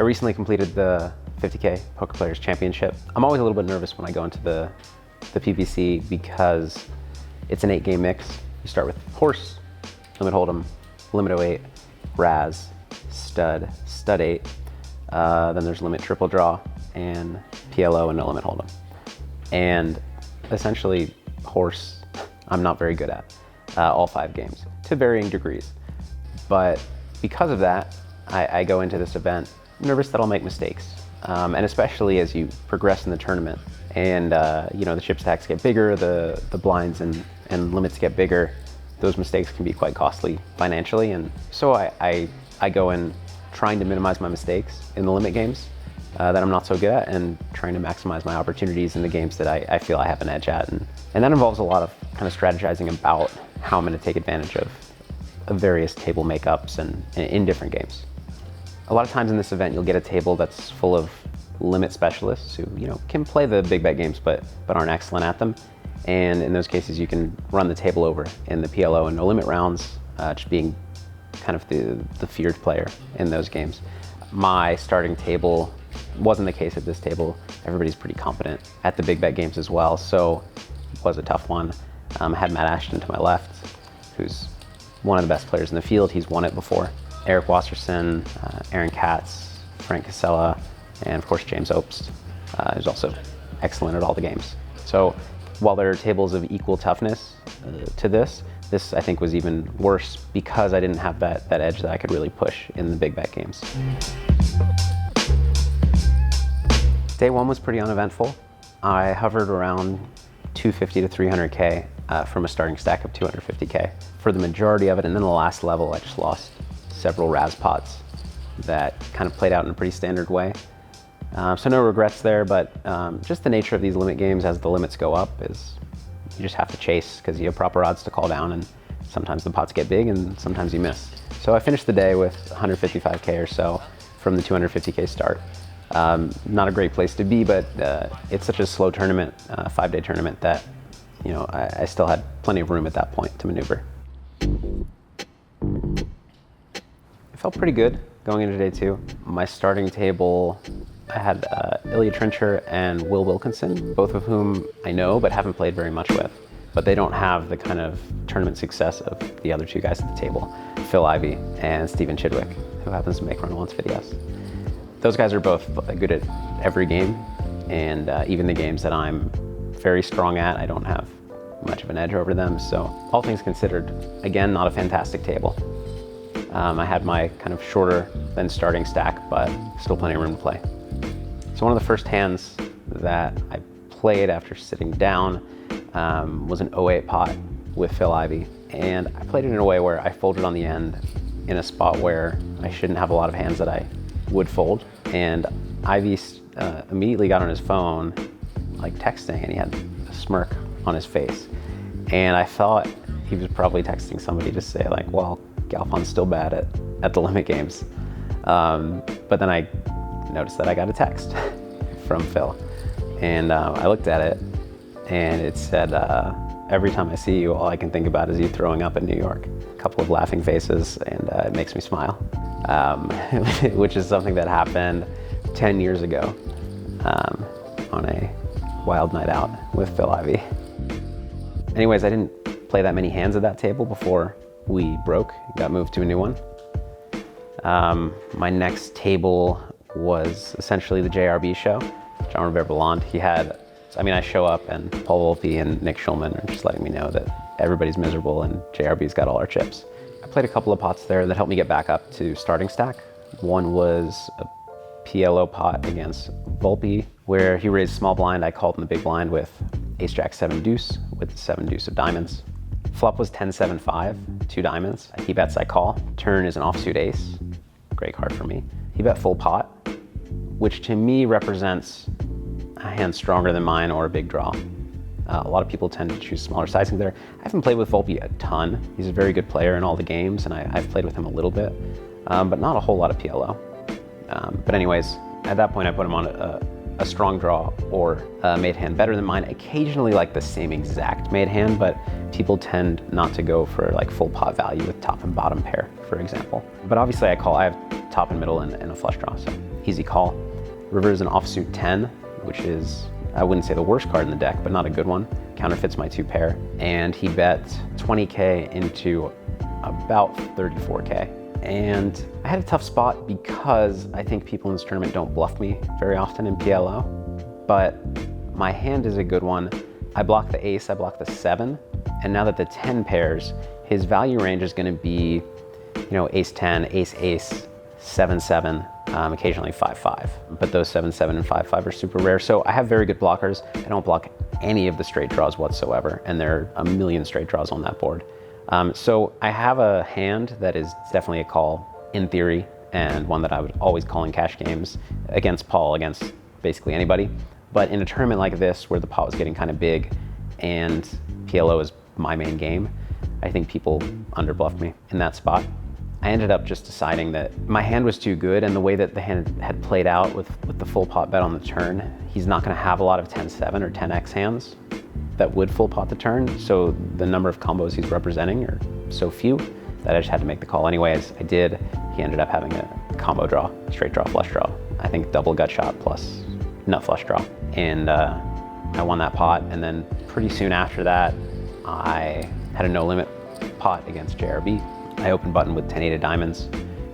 I recently completed the 50K Poker Players Championship. I'm always a little bit nervous when I go into the PPC because it's an 8-game mix. You start with horse, limit hold'em, limit 08, Raz, stud, stud 8. Then there's limit triple draw and PLO and no limit hold'em. And essentially horse, I'm not very good at all 5 games to varying degrees. But because of that, I go into this event nervous that I'll make mistakes. And especially as you progress in the tournament and the chip stacks get bigger, the blinds and limits get bigger, those mistakes can be quite costly financially. And so I go in trying to minimize my mistakes in the limit games that I'm not so good at, and trying to maximize my opportunities in the games that I feel I have an edge at. And that involves a lot of kind of strategizing about how I'm going to take advantage of various table makeups and in different games. A lot of times in this event, you'll get a table that's full of limit specialists who can play the big bet games but aren't excellent at them. And in those cases, you can run the table over in the PLO and no limit rounds, just being kind of the feared player in those games. My starting table wasn't the case at this table. Everybody's pretty competent at the big bet games as well, so it was a tough one. I had Matt Ashton to my left, who's one of the best players in the field. He's won it before. Eric Wasserson, Aaron Katz, Frank Casella, and of course James Opst, who's also excellent at all the games. So while there are tables of equal toughness to this I think was even worse because I didn't have that edge that I could really push in the big bet games. Day one was pretty uneventful. I hovered around 250 to 300K from a starting stack of 250K for the majority of it, and then the last level I just lost several Raz pots that kind of played out in a pretty standard way. So no regrets there, but just the nature of these limit games as the limits go up is you just have to chase because you have proper odds to call down, and sometimes the pots get big and sometimes you miss. So I finished the day with 155K or so from the 250K start. Not a great place to be, but it's such a slow tournament, 5-day tournament, that I still had plenty of room at that point to maneuver. It felt pretty good going into day 2. My starting table, I had Ilya Trincher and Will Wilkinson, both of whom I know but haven't played very much with. But they don't have the kind of tournament success of the other 2 guys at the table, Phil Ivey and Stephen Chidwick, who happens to make run-once videos. Those guys are both good at every game, and even the games that I'm very strong at, I don't have much of an edge over them. So all things considered, again, not a fantastic table. I had my kind of shorter than starting stack, but still plenty of room to play. So one of the first hands that I played after sitting down was an 08 pot with Phil Ivey. And I played it in a way where I folded on the end in a spot where I shouldn't have a lot of hands that I would fold. And Ivey immediately got on his phone, like texting, and he had a smirk on his face. And I thought he was probably texting somebody to say like, well, Galfond's still bad at the limit games. But then I noticed that I got a text from Phil. And I looked at it, and it said, every time I see you, all I can think about is you throwing up in New York. A couple of laughing faces, and it makes me smile, which is something that happened 10 years ago on a wild night out with Phil Ivey. Anyways, I didn't play that many hands at that table before we broke, got moved to a new one. My next table was essentially the JRB show, John Robert Bellande. I show up and Paul Volpe and Nick Schulman are just letting me know that everybody's miserable and JRB's got all our chips. I played a couple of pots there that helped me get back up to starting stack. One was a PLO pot against Volpe, where he raised small blind. I called in the big blind with ace jack 7 deuce with 7 deuce of diamonds. Flop was 10-7-5, 2 diamonds. He bets, I call. Turn is an offsuit ace, great card for me. He bet full pot, which to me represents a hand stronger than mine or a big draw. A lot of people tend to choose smaller sizing there. I haven't played with Volpe a ton. He's a very good player in all the games, and I've played with him a little bit, but not a whole lot of PLO. But anyways, at that point I put him on a strong draw or a made hand better than mine, occasionally like the same exact made hand, but people tend not to go for like full pot value with top and bottom pair, for example. But obviously I have top and middle and a flush draw, so easy call. River is an offsuit 10, which is, I wouldn't say the worst card in the deck, but not a good one. Counterfeits my 2 pair, and he bet 20K into about 34K. And I had a tough spot because I think people in this tournament don't bluff me very often in PLO, but my hand is a good one. I block the ace, I block the 7, and now that the 10 pairs, his value range is gonna be, ace 10, ace ace, 7-7, occasionally 5-5. But those 7-7 and 5-5 are super rare. So I have very good blockers. I don't block any of the straight draws whatsoever, and there are a million straight draws on that board. So I have a hand that is definitely a call in theory, and one that I would always call in cash games against Paul, against basically anybody. But in a tournament like this, where the pot was getting kind of big and PLO is my main game, I think people underbluffed me in that spot. I ended up just deciding that my hand was too good, and the way that the hand had played out with the full pot bet on the turn, he's not gonna have a lot of 10-7 or 10x hands that would full pot the turn. So the number of combos he's representing are so few that I just had to make the call anyways. I did. He ended up having a combo draw, straight draw, flush draw. I think double gut shot plus nut flush draw. And I won that pot, and then pretty soon after that, I had a no limit pot against JRB. I opened button with 10-8 of diamonds.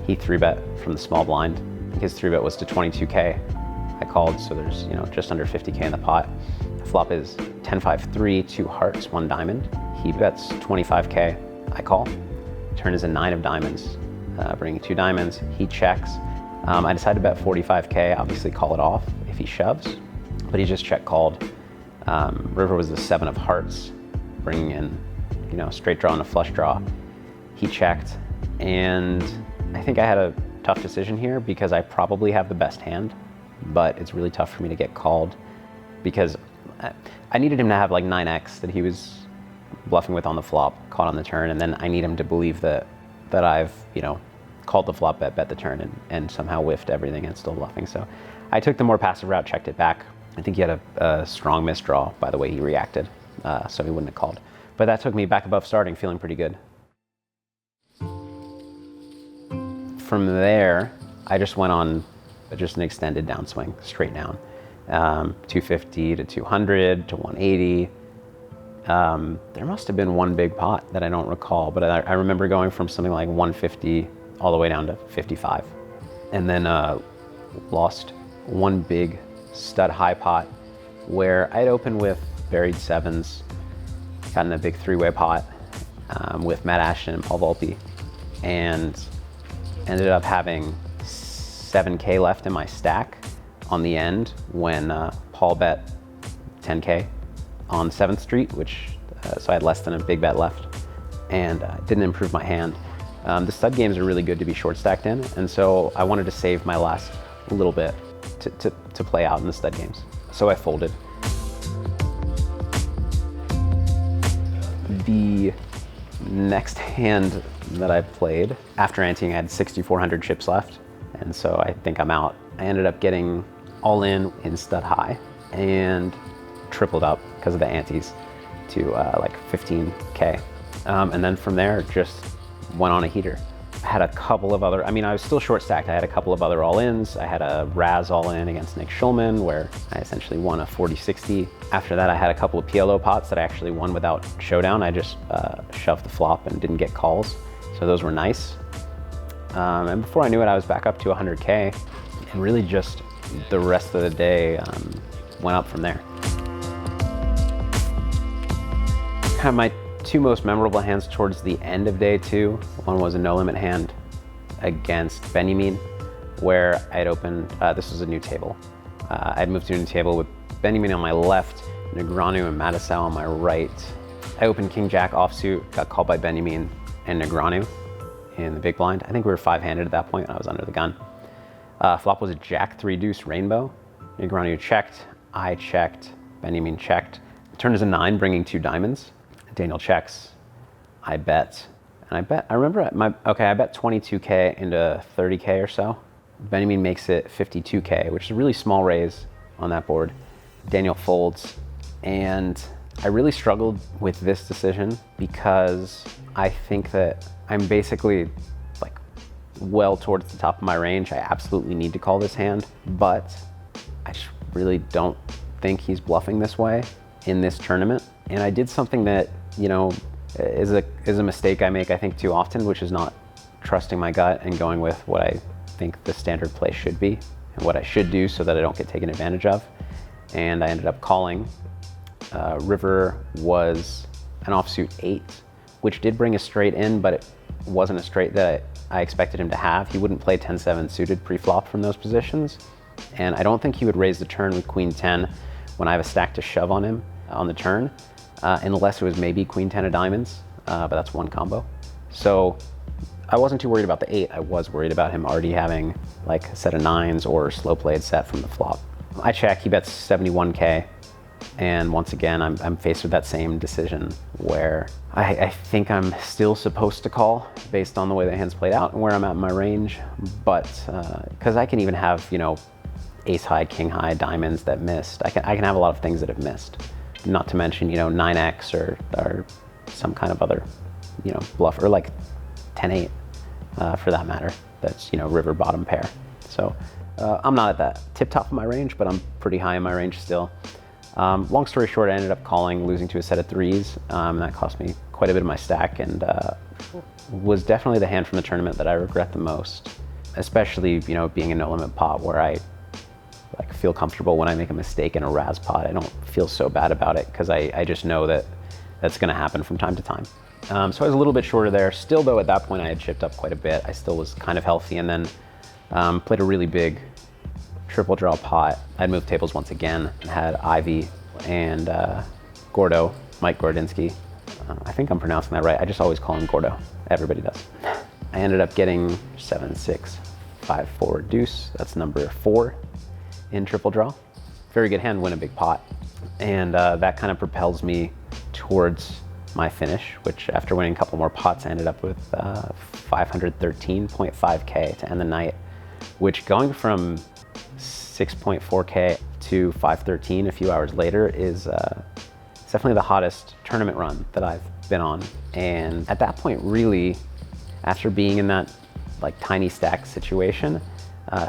He 3-bet from the small blind. I think his 3-bet was to 22K. I called, so there's just under 50K in the pot. The flop is 10-5-3, 2 hearts, 1 diamond. He bets 25K. I call. Turn is a 9 of diamonds, bringing 2 diamonds. He checks. I decided to bet 45K, obviously call it off if he shoves, but he just check called. River was the 7 of hearts, bringing in straight draw and a flush draw. He checked, and I think I had a tough decision here because I probably have the best hand, but it's really tough for me to get called because I needed him to have like 9x that he was bluffing with on the flop, caught on the turn, and then I need him to believe that I've called the flop bet the turn and somehow whiffed everything and still bluffing. So I took the more passive route, checked it back. I think he had a strong misdraw by the way he reacted, so he wouldn't have called. But that took me back above starting, feeling pretty good. From there, I just went on just an extended downswing, straight down. 250 to 200 to 180. There must have been one big pot that I don't recall, but I remember going from something like 150 all the way down to 55. And then lost one big stud high pot where I'd opened with buried 7s, got in a big 3-way pot with Matt Ashton and Paul Volpe, and ended up having 7K left in my stack on the end when Paul bet 10K on 7th Street, so I had less than a big bet left, and didn't improve my hand. The stud games are really good to be short stacked in, and so I wanted to save my last little bit to play out in the stud games. So I folded. The next hand that I played, after anteing, I had 6,400 chips left, and so I think I'm out. I ended up getting all in stud high and tripled up because of the antes to like 15K. And then from there, just went on a heater. I had a couple of other, I was still short stacked. I had a couple of other all-ins. I had a Raz all-in against Nick Schulman where I essentially won a 40-60. After that, I had a couple of PLO pots that I actually won without showdown. I just shoved the flop and didn't get calls. So those were nice. And before I knew it, I was back up to 100K, and really just the rest of the day went up from there. Kind of my 2 most memorable hands towards the end of day 2. One was a no limit hand against Benyamine, where I had opened, this was a new table. I'd moved to a new table with Benyamine on my left, Negreanu and Mattisau on my right. I opened King Jack offsuit, got called by Benyamine and Negreanu in the big blind. I think we were 5-handed at that point, and I was under the gun. Flop was a Jack 3 deuce rainbow. Negreanu checked, I checked, Benyamine checked. Turn is a 9, bringing 2 diamonds. Daniel checks, I bet, and I remember I bet 22K into 30K or so. Benyamine makes it 52K, which is a really small raise on that board. Daniel folds, and I really struggled with this decision because I think that I'm basically like well towards the top of my range. I absolutely need to call this hand, but I just really don't think he's bluffing this way in this tournament. And I did something that, you know, is a mistake I make, I think, too often, which is not trusting my gut and going with what I think the standard play should be and what I should do so that I don't get taken advantage of. And I ended up calling. River was an offsuit 8, which did bring a straight in, but it wasn't a straight that I expected him to have. He wouldn't play 10-7 suited pre-flop from those positions. And I don't think he would raise the turn with Queen 10 when I have a stack to shove on him on the turn, unless it was maybe Queen 10 of diamonds, but that's one combo. So I wasn't too worried about the 8. I was worried about him already having like a set of 9s or slow played set from the flop. I check, he bets 71K. And once again, I'm faced with that same decision where I think I'm still supposed to call based on the way the hand's played out and where I'm at in my range. But because I can even have, you know, ace high, king high, diamonds that missed. I can have a lot of things that have missed. Not to mention, you know, 9x or some kind of other, you know, bluff, or like 10-8 for that matter. That's, you know, river bottom pair. So I'm not at that tip top of my range, but I'm pretty high in my range still. Long story short, I ended up calling, losing to a set of 3s. That cost me quite a bit of my stack, and was definitely the hand from the tournament that I regret the most. Especially, you know, being a no limit pot where I like feel comfortable when I make a mistake in a Raz pot. I don't feel so bad about it because I just know that that's going to happen from time to time. So I was a little bit shorter there. Still, though, at that point I had chipped up quite a bit. I still was kind of healthy, and then played a really big triple draw pot. I'd moved tables once again and had Ivy and Gordo, Mike Gordinsky. I think I'm pronouncing that right. I just always call him Gordo. Everybody does. I ended up getting 7, 6, 5, 4 deuce. That's number 4 in triple draw. Very good hand, win a big pot. And that kind of propels me towards my finish, which after winning a couple more pots, I ended up with 513.5K to end the night, which going from 6.4K to 513 a few hours later is definitely the hottest tournament run that I've been on. And at that point, really, after being in that like tiny stack situation,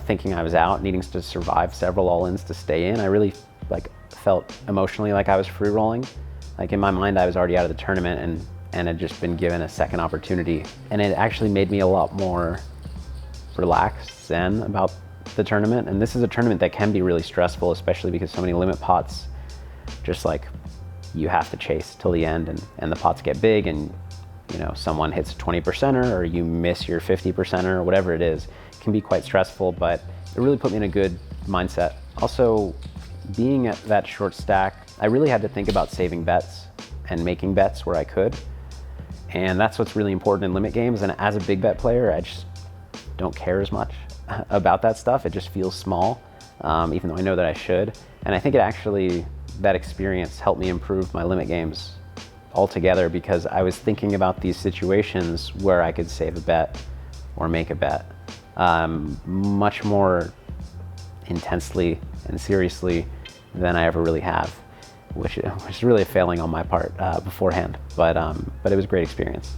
thinking I was out, needing to survive several all-ins to stay in, I really like felt emotionally like I was free rolling. Like in my mind, I was already out of the tournament and had just been given a second opportunity. And it actually made me a lot more relaxed, zen about the tournament. And this is a tournament that can be really stressful, especially because so many limit pots, just like you have to chase till the end, and the pots get big, and you know, someone hits a 20%er or you miss your 50%er or whatever it is. It can be quite stressful, but it really put me in a good mindset. Also, being at that short stack, I really had to think about saving bets and making bets where I could. And that's what's really important in limit games. And as a big bet player, I just don't care as much about that stuff. It just feels small, even though I know that I should. And I think it actually, that experience helped me improve my limit games altogether, because I was thinking about these situations where I could save a bet or make a bet much more intensely and seriously than I ever really have, which is really a failing on my part beforehand. But it was a great experience.